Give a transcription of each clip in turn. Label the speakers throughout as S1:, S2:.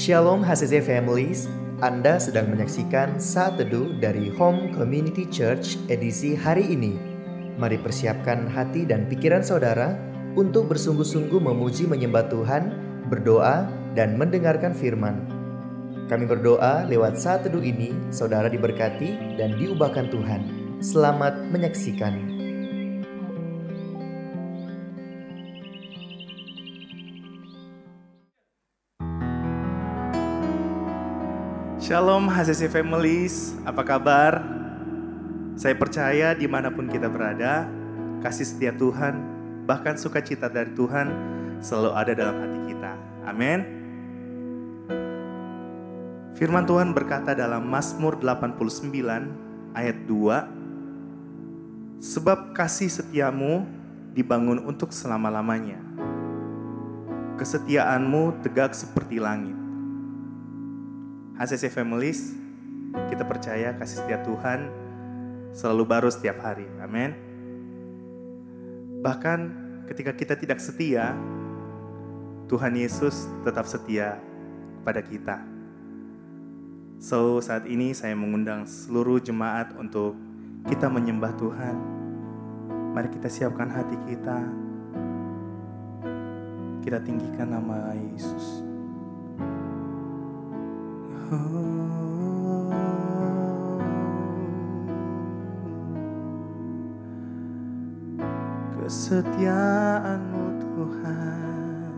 S1: Shalom HCC Families, Anda sedang menyaksikan Saat Teduh dari Home Community Church edisi hari ini. Mari persiapkan hati dan pikiran saudara untuk bersungguh-sungguh memuji menyembah Tuhan, berdoa, dan mendengarkan firman. Kami berdoa lewat Saat Teduh ini, saudara diberkati dan diubahkan Tuhan. Selamat menyaksikan.
S2: Shalom HCC Families, apa kabar? Saya percaya dimanapun kita berada, kasih setia Tuhan, bahkan sukacita dari Tuhan selalu ada dalam hati kita. Amin. Firman Tuhan berkata dalam Mazmur 89 ayat 2, sebab kasih setiamu dibangun untuk selama-lamanya, kesetiaanmu tegak seperti langit. HCC Families, kita percaya kasih setia Tuhan selalu baru setiap hari. Amin. Bahkan ketika kita tidak setia, Tuhan Yesus tetap setia kepada kita. So, saat ini saya mengundang seluruh jemaat untuk kita menyembah Tuhan. Mari kita siapkan hati kita. Kita tinggikan nama Yesus. Kesetiaan-Mu Tuhan,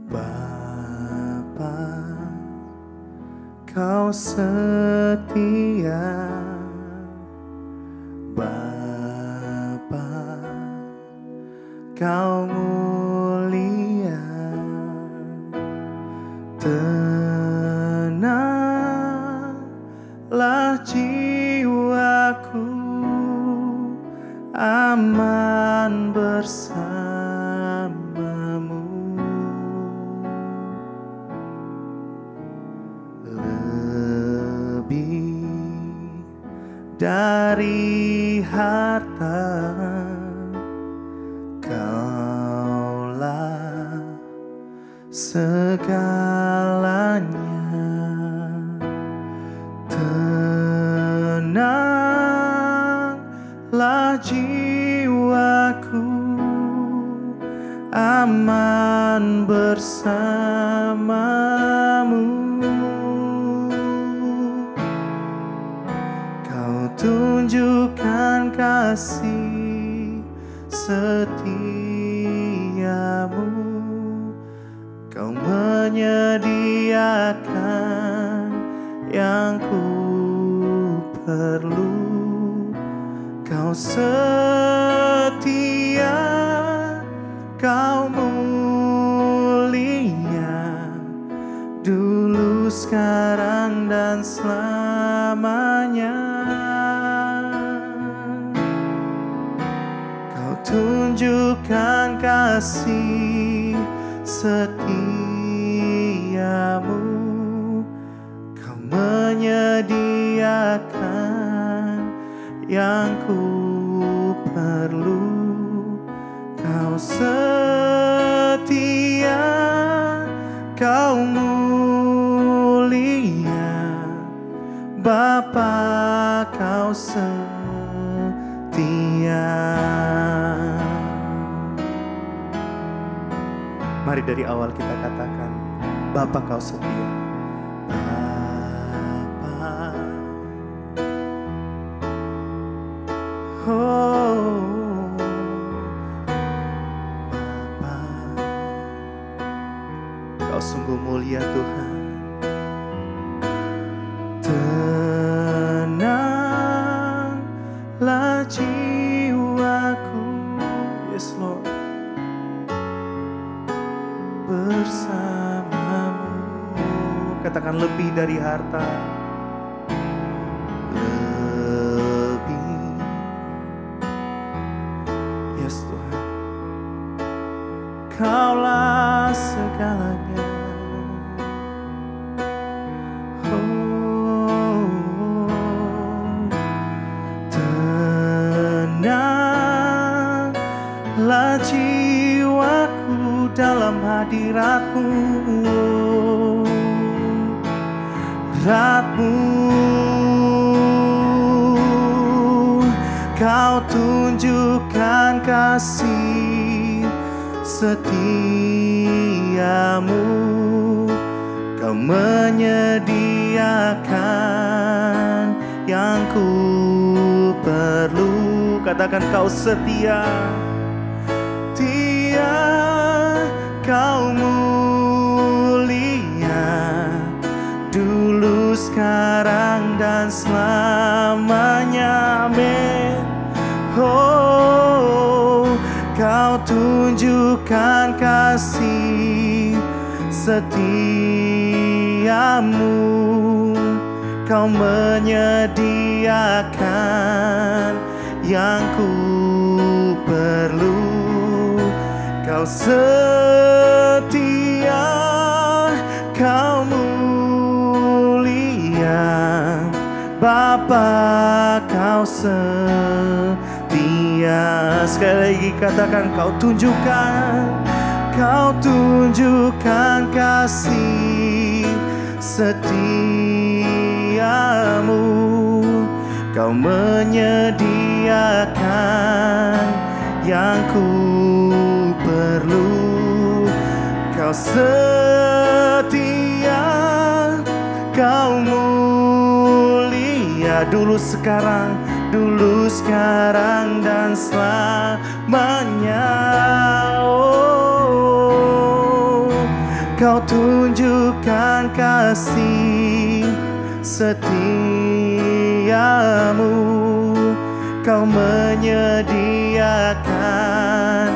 S2: Bapa, Kau setia, Bapa, Kau mulia, tenanglah jiwaku, aman bersamamu. Dari harta, Kaulah segalanya. Tenanglah jiwaku, aman bersamamu. Tunjukkan kasih setiamu, Kau menyediakan yang ku perlu. Kau setia, Kau mulia, dulu, sekarang, dan selamanya. Tunjukkan kasih setiamu, Kau menyediakan yang ku perlu. Kau setia, Kau mulia, Bapa, Kau setia. Mari dari awal kita katakan, Bapa, Kau setia. Bapa, oh, Bapa, Kau sungguh mulia Tuhan. Tenanglah jiwaku, yes Lord, bersamamu. Katakan lebih dari harta, lebih, yes Tuhan, Kaulah segalanya. Oh, dalam hadirat-Mu, Kau tunjukkan kasih setiamu, Kau menyediakan yang ku perlu. Katakan Kau setia, Kau mulia, dulu, sekarang, dan selamanya. Amin. Oh, Kau tunjukkan kasih setiamu, Kau menyediakan yang ku perlu. Kau setia, Kau mulia, Bapa, Kau setia. Sekali lagi katakan, Kau tunjukkan kasih setiamu, Kau menyediakan yang ku perlu. Kau setia, Kau mulia, dulu, sekarang, dan selamanya. Oh, Kau tunjukkan kasih setiamu, Kau menyediakan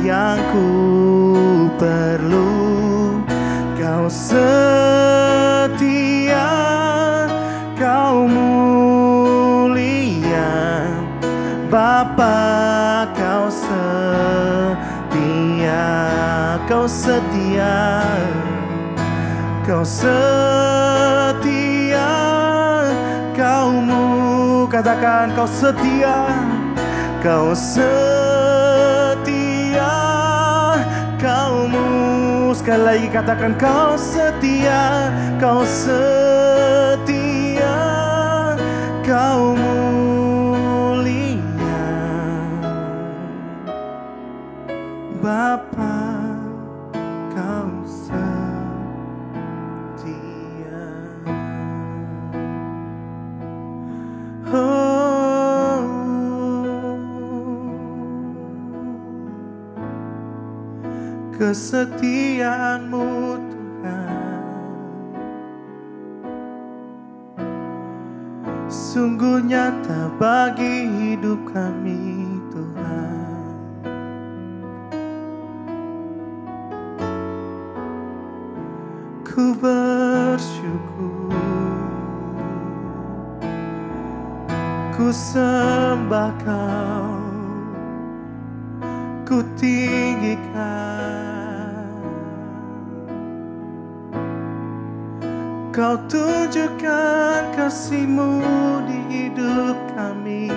S2: yang ku perlu. Kau setia, Kau mulia, Bapa, Kau setia. Kau setia, Kau setia, katakan Kau setia, Kau setia, Kau-Mu. Sekali lagi katakan Kau setia, Kau setia, Kau mulia, Bapa, Kau setia. Oh, kesetiaan-Mu Tuhan sungguh nyata bagi hidup kami Tuhan. Ku bersyukur, ku sembah Kau, ku tinggikan. Kau tunjukkan kasih-Mu di hidup kami.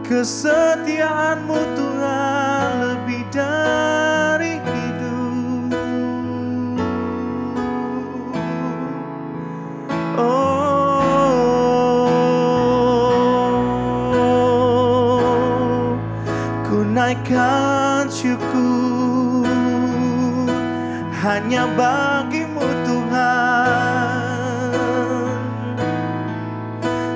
S2: Kesetiaan-Mu Tuhan lebih dari hidup. Oh, ku naikkan syukur hanya bagi-Mu Tuhan,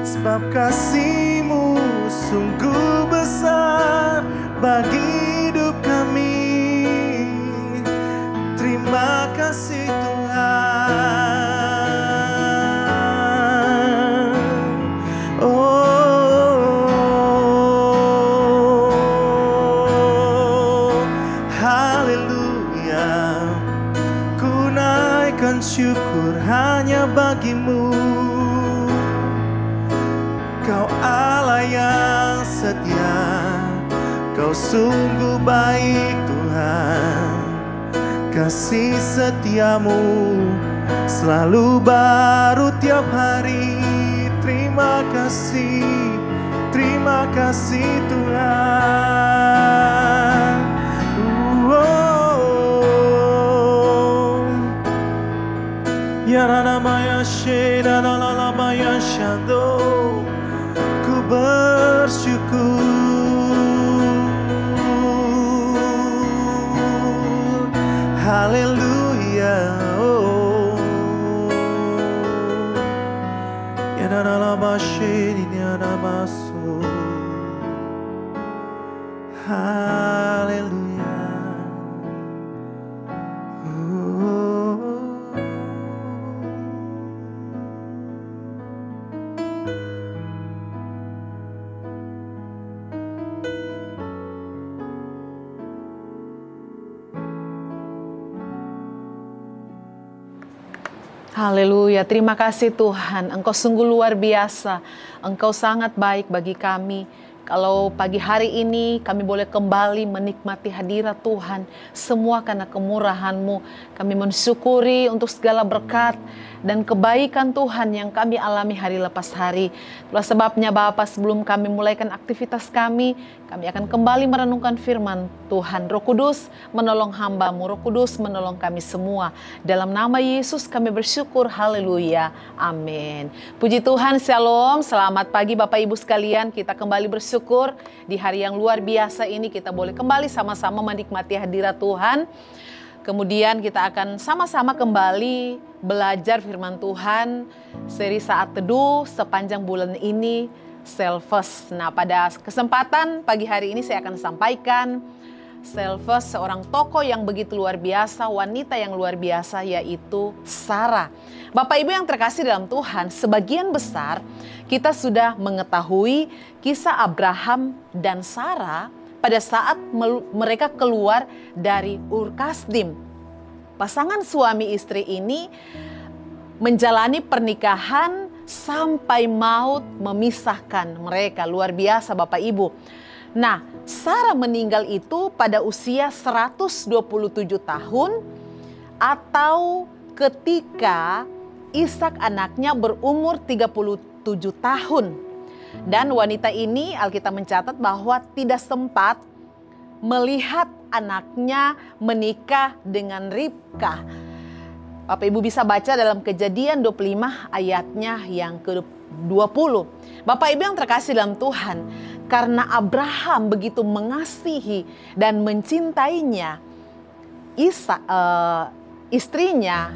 S2: sebab kasih-Mu sungguh besar bagi hidup kami. Terima kasih Tuhan. Oh, haleluya. Ku naikkan syukur hanya bagi-Mu. Kau Allah yang setia, Kau sungguh baik Tuhan. Kasih setiamu selalu baru tiap hari. Terima kasih Tuhan. Haleluya. Oh. Ya na na la ba shi ni na ba so. Haleluya.
S3: Haleluya, terima kasih Tuhan, Engkau sungguh luar biasa, Engkau sangat baik bagi kami. Kalau pagi hari ini kami boleh kembali menikmati hadirat Tuhan, semua karena kemurahan-Mu. Kami mensyukuri untuk segala berkat dan kebaikan Tuhan yang kami alami hari lepas hari. Itulah sebabnya Bapa, sebelum kami mulaikan aktivitas kami akan kembali merenungkan firman Tuhan. Roh Kudus menolong hamba-Mu, Roh Kudus menolong kami semua. Dalam nama Yesus kami bersyukur, haleluya, amin. Puji Tuhan, shalom, selamat pagi Bapak Ibu sekalian. Kita kembali bersyukur di hari yang luar biasa ini kita boleh kembali sama-sama menikmati hadirat Tuhan. Kemudian kita akan sama-sama kembali belajar firman Tuhan, seri Saat Teduh sepanjang bulan ini, Selfes. Nah, pada kesempatan pagi hari ini saya akan sampaikan Selfes, seorang tokoh yang begitu luar biasa, wanita yang luar biasa, yaitu Sarah. Bapak Ibu yang terkasih dalam Tuhan, sebagian besar kita sudah mengetahui kisah Abraham dan Sarah pada saat mereka keluar dari Ur Kasdim. Pasangan suami istri ini menjalani pernikahan sampai maut memisahkan mereka. Luar biasa Bapak Ibu. Nah, Sarah meninggal itu pada usia 127 tahun atau ketika Ishak anaknya berumur 37 tahun. Dan wanita ini Alkitab mencatat bahwa tidak sempat melihat anaknya menikah dengan Ribka. Bapak Ibu bisa baca dalam Kejadian 25 ayatnya yang ke-20. Bapak Ibu yang terkasih dalam Tuhan, karena Abraham begitu mengasihi dan mencintainya istrinya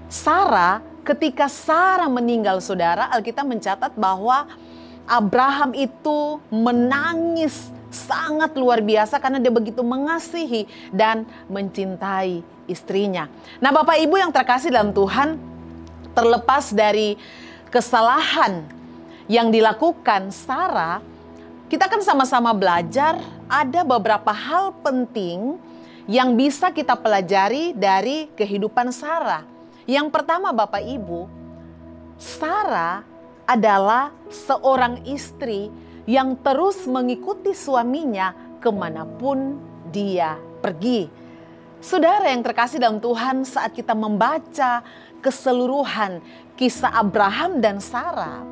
S3: Sarah, ketika Sarah meninggal saudara, Alkitab mencatat bahwa Abraham itu menangis sangat luar biasa karena dia begitu mengasihi dan mencintai istrinya. Nah Bapak Ibu yang terkasih dalam Tuhan, terlepas dari kesalahan yang dilakukan Sarah, kita akan sama-sama belajar ada beberapa hal penting yang bisa kita pelajari dari kehidupan Sarah. Yang pertama Bapak Ibu, Sarah adalah seorang istri yang terus mengikuti suaminya kemanapun dia pergi. Saudara yang terkasih dalam Tuhan, saat kita membaca keseluruhan kisah Abraham dan Sarah,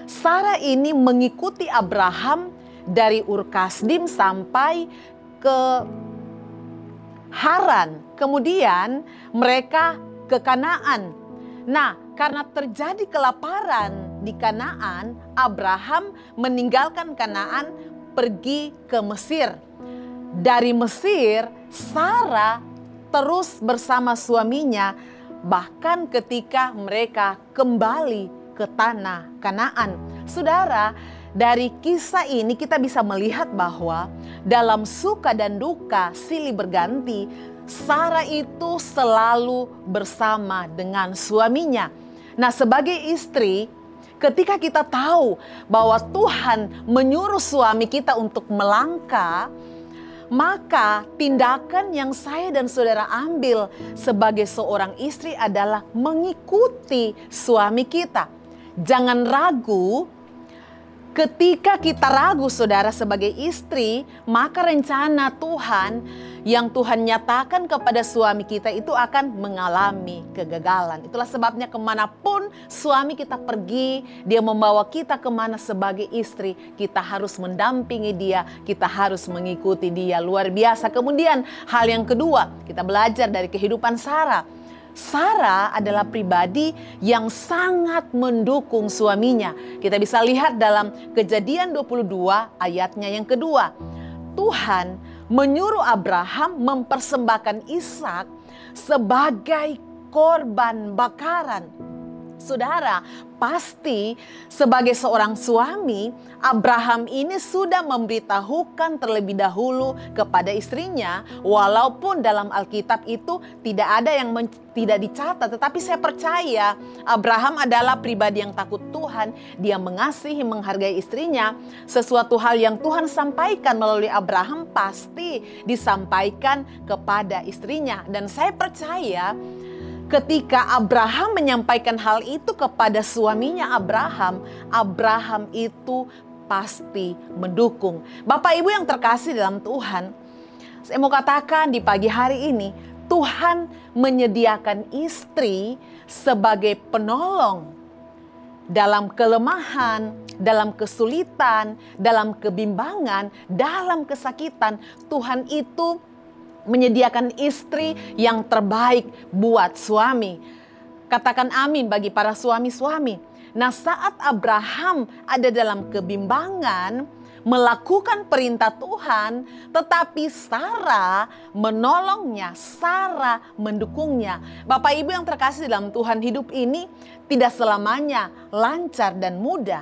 S3: Sarah ini mengikuti Abraham dari Ur Kasdim sampai ke Haran. Kemudian mereka ke Kanaan. Nah, karena terjadi kelaparan di Kanaan, Abraham meninggalkan Kanaan pergi ke Mesir. Dari Mesir, Sarah terus bersama suaminya bahkan ketika mereka kembali ke tanah Kanaan. Saudara, dari kisah ini kita bisa melihat bahwa dalam suka dan duka silih berganti, Sarah itu selalu bersama dengan suaminya. Nah, sebagai istri, ketika kita tahu bahwa Tuhan menyuruh suami kita untuk melangkah, maka tindakan yang saya dan saudara ambil sebagai seorang istri adalah mengikuti suami kita. Jangan ragu, ketika kita ragu saudara sebagai istri, maka rencana Tuhan yang Tuhan nyatakan kepada suami kita itu akan mengalami kegagalan. Itulah sebabnya kemanapun suami kita pergi, dia membawa kita kemana sebagai istri, kita harus mendampingi dia, kita harus mengikuti dia. Luar biasa. Kemudian hal yang kedua, kita belajar dari kehidupan Sarah. Sarah adalah pribadi yang sangat mendukung suaminya. Kita bisa lihat dalam Kejadian 22 ayatnya yang kedua. Tuhan menyuruh Abraham mempersembahkan Ishak sebagai korban bakaran. Saudara, pasti sebagai seorang suami, Abraham ini sudah memberitahukan terlebih dahulu kepada istrinya, walaupun dalam Alkitab itu tidak ada yang tidak dicatat, tetapi saya percaya Abraham adalah pribadi yang takut Tuhan. Dia mengasihi, menghargai istrinya. Sesuatu hal yang Tuhan sampaikan melalui Abraham pasti disampaikan kepada istrinya. Dan saya percaya ketika Abraham menyampaikan hal itu kepada suaminya Abraham itu pasti mendukung. Bapak Ibu yang terkasih dalam Tuhan, saya mau katakan di pagi hari ini, Tuhan menyediakan istri sebagai penolong dalam kelemahan, dalam kesulitan, dalam kebimbangan, dalam kesakitan. Tuhan itu menyediakan istri yang terbaik buat suami. Katakan amin bagi para suami-suami. Nah, saat Abraham ada dalam kebimbangan, melakukan perintah Tuhan, tetapi Sarah menolongnya, Sarah mendukungnya. Bapak Ibu yang terkasih dalam Tuhan, hidup ini tidak selamanya lancar dan mudah.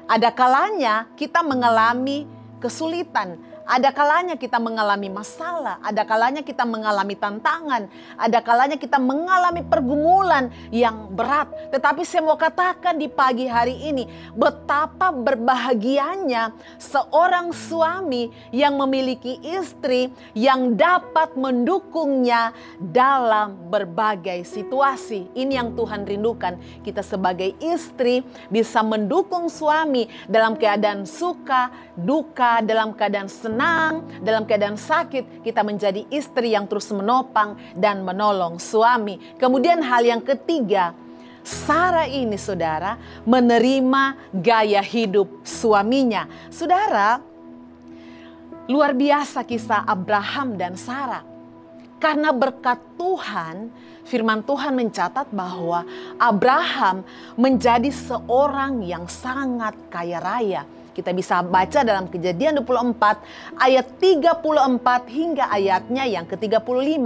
S3: Ada kalanya kita mengalami kesulitan, ada kalanya kita mengalami masalah, ada kalanya kita mengalami tantangan, ada kalanya kita mengalami pergumulan yang berat. Tetapi saya mau katakan di pagi hari ini, betapa berbahagianya seorang suami yang memiliki istri yang dapat mendukungnya dalam berbagai situasi. Ini yang Tuhan rindukan, kita sebagai istri bisa mendukung suami dalam keadaan suka, duka, dalam keadaan senang, dalam keadaan sakit. Kita menjadi istri yang terus menopang dan menolong suami. Kemudian hal yang ketiga, Sarah ini saudara menerima gaya hidup suaminya. Saudara, luar biasa kisah Abraham dan Sarah. Karena berkat Tuhan, firman Tuhan mencatat bahwa Abraham menjadi seorang yang sangat kaya raya. Kita bisa baca dalam Kejadian 24 ayat 34 hingga ayatnya yang ke-35.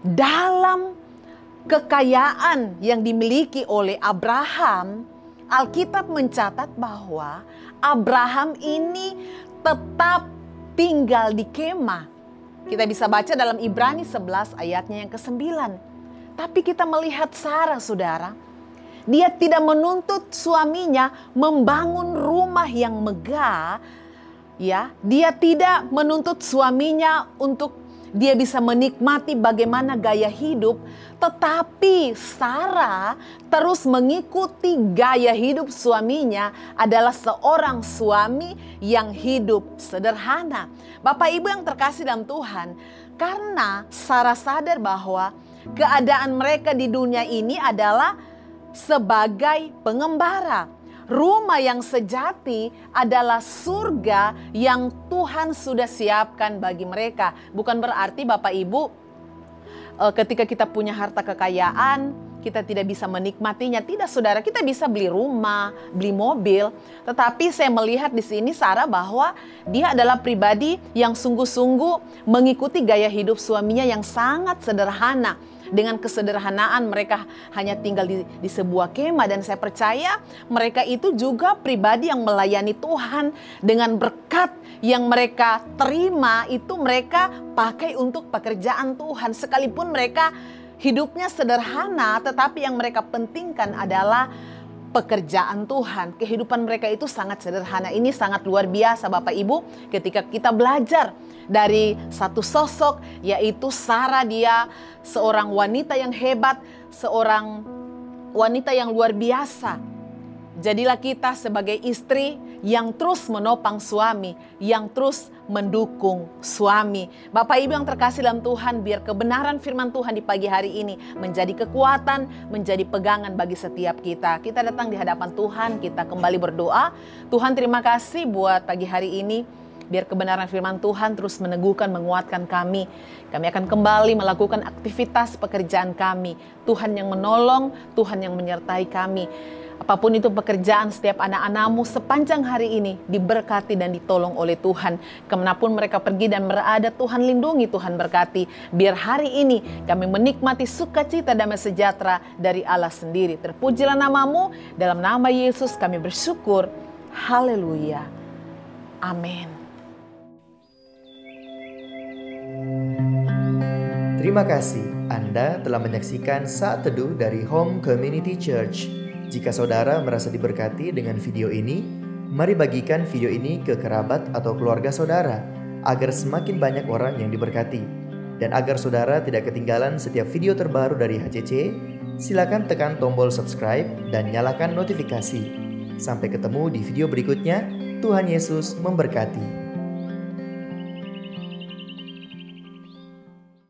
S3: Dalam kekayaan yang dimiliki oleh Abraham, Alkitab mencatat bahwa Abraham ini tetap tinggal di kemah. Kita bisa baca dalam Ibrani 11 ayatnya yang ke-9. Tapi kita melihat Sarah, saudara, dia tidak menuntut suaminya membangun rumah yang megah, ya. Dia tidak menuntut suaminya untuk dia bisa menikmati bagaimana gaya hidup, tetapi Sarah terus mengikuti gaya hidup suaminya, adalah seorang suami yang hidup sederhana. Bapak Ibu yang terkasih dalam Tuhan, karena Sarah sadar bahwa keadaan mereka di dunia ini adalah sebagai pengembara. Rumah yang sejati adalah surga yang Tuhan sudah siapkan bagi mereka. Bukan berarti Bapak Ibu ketika kita punya harta kekayaan kita tidak bisa menikmatinya. Tidak, saudara, kita bisa beli rumah, beli mobil. Tetapi saya melihat di sini Sarah bahwa dia adalah pribadi yang sungguh-sungguh mengikuti gaya hidup suaminya yang sangat sederhana. Dengan kesederhanaan mereka hanya tinggal di sebuah kemah, dan saya percaya mereka itu juga pribadi yang melayani Tuhan. Dengan berkat yang mereka terima itu mereka pakai untuk pekerjaan Tuhan. Sekalipun mereka hidupnya sederhana, tetapi yang mereka pentingkan adalah pekerjaan Tuhan. Kehidupan mereka itu sangat sederhana. Ini sangat luar biasa Bapak Ibu, ketika kita belajar dari satu sosok, yaitu Sarah. Dia seorang wanita yang hebat, seorang wanita yang luar biasa. Jadilah kita sebagai istri yang terus menopang suami, yang terus mendukung suami. Bapak Ibu yang terkasih dalam Tuhan, biar kebenaran firman Tuhan di pagi hari ini menjadi kekuatan, menjadi pegangan bagi setiap kita. Kita datang di hadapan Tuhan, kita kembali berdoa. Tuhan, terima kasih buat pagi hari ini. Biar kebenaran firman Tuhan terus meneguhkan, menguatkan kami. Kami akan kembali melakukan aktivitas pekerjaan kami. Tuhan yang menolong, Tuhan yang menyertai kami. Apapun itu pekerjaan setiap anak-anakmu sepanjang hari ini diberkati dan ditolong oleh Tuhan. Kemanapun mereka pergi dan berada, Tuhan lindungi, Tuhan berkati. Biar hari ini kami menikmati sukacita damai sejahtera dari Allah sendiri. Terpujilah namamu, dalam nama Yesus kami bersyukur. Haleluya. Amin.
S1: Terima kasih Anda telah menyaksikan Saat Teduh dari Home Community Church. Jika saudara merasa diberkati dengan video ini, mari bagikan video ini ke kerabat atau keluarga saudara, agar semakin banyak orang yang diberkati. Dan agar saudara tidak ketinggalan setiap video terbaru dari HCC, silakan tekan tombol subscribe dan nyalakan notifikasi. Sampai ketemu di video berikutnya. Tuhan Yesus memberkati.